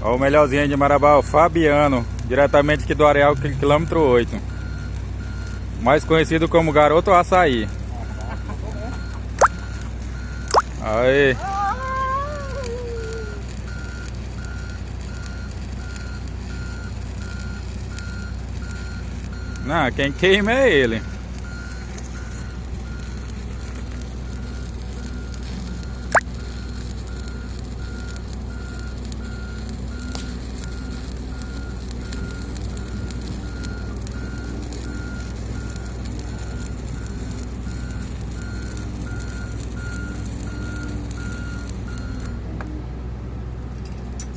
Ó, o melhorzinho de Marabá, o Fabiano, diretamente aqui do Areal, quilômetro 8. Mais conhecido como Garoto Açaí. Aí. Não, quem queima é ele.